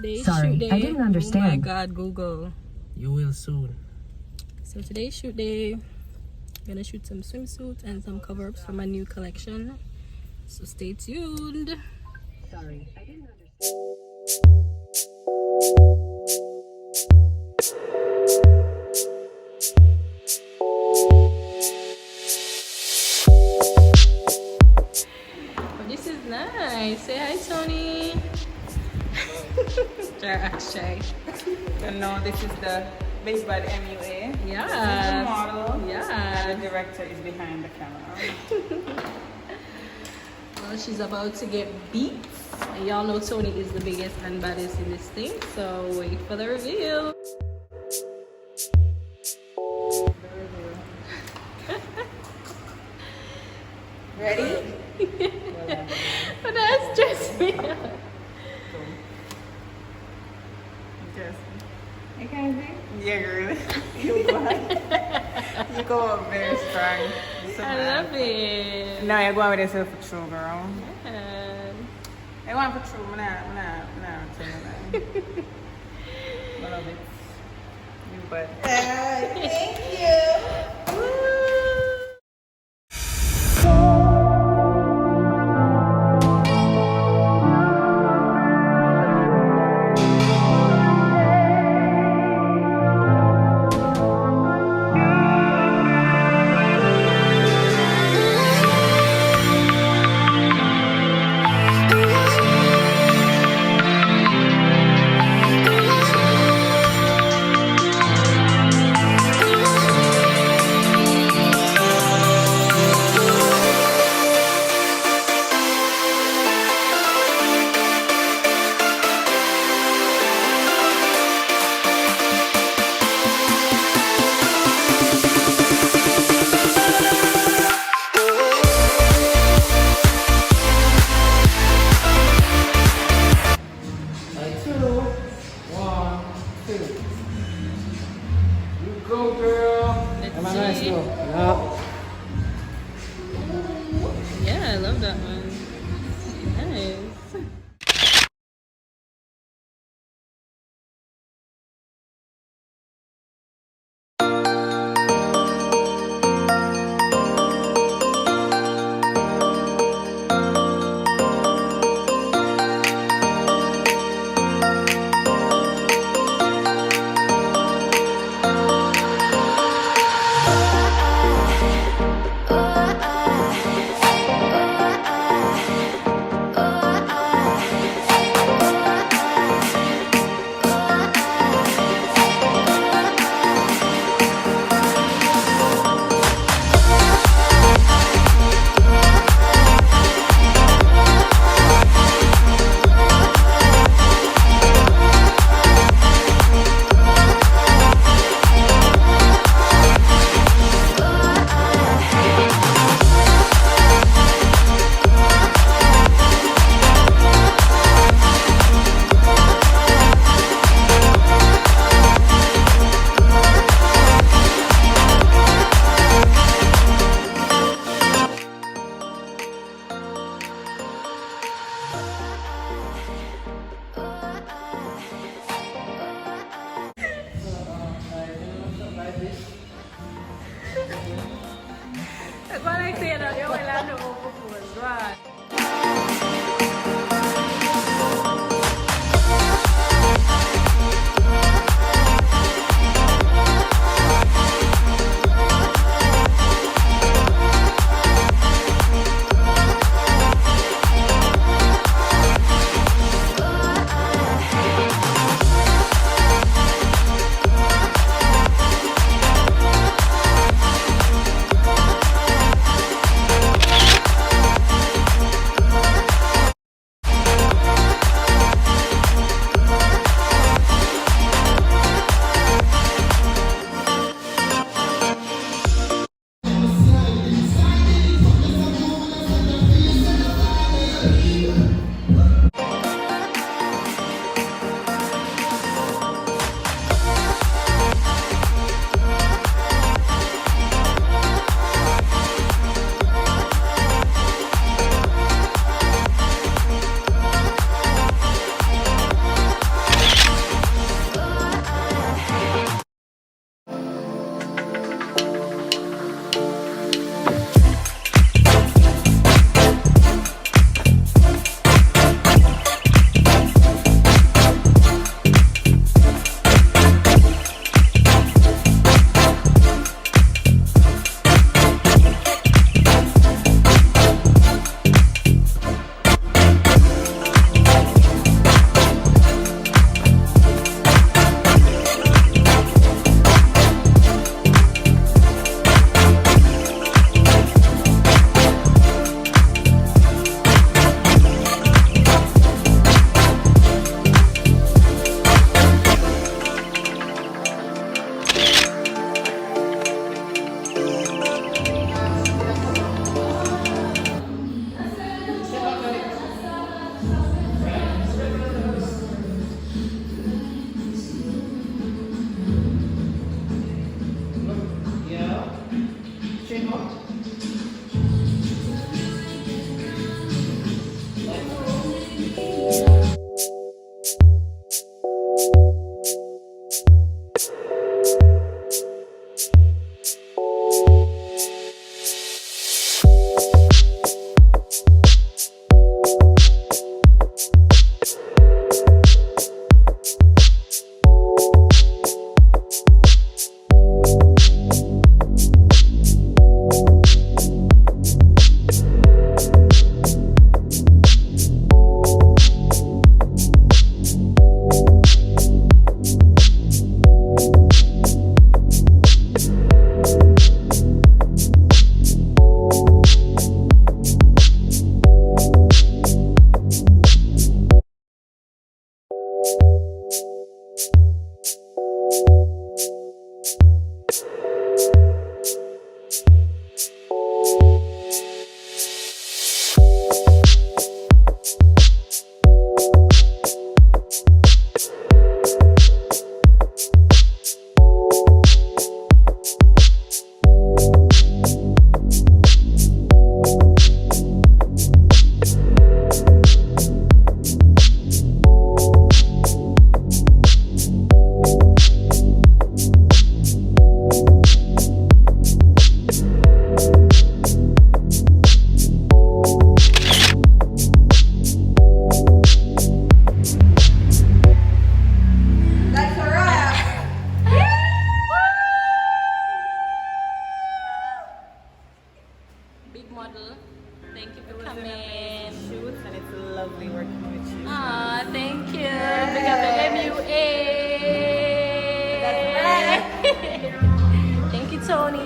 today's Sorry, shoot day. I didn't understand. Oh my god, Google. You will soon. So today's shoot day. I'm gonna shoot some swimsuits and some cover-ups for my new collection. So stay tuned. Sorry, I didn't understand. Oh, this is nice. Say hi, Tony. Shy. And now this is the based by the MUA. Yeah. This is the model. Yeah. And the director is behind the camera. Well, she's about to get beat. And y'all know Tony is the biggest and baddest in this thing. So wait for the reveal. Ready? But that's just me. You can see? Yeah, girl. You go up very strong. So I love it. now you're going with yourself for true, girl. Yeah. I want for true. Nah. I love it. You but. Thank you. Go, girl. Let's see. Yeah. Yeah, I love that one. Nice. That's what I say now. You're allowed to overboard, right? Big model. Thank you It for was an coming. amazing shoot, and it's lovely working with you. Ah, thank you. Big up the MUA. Thank you, Tony.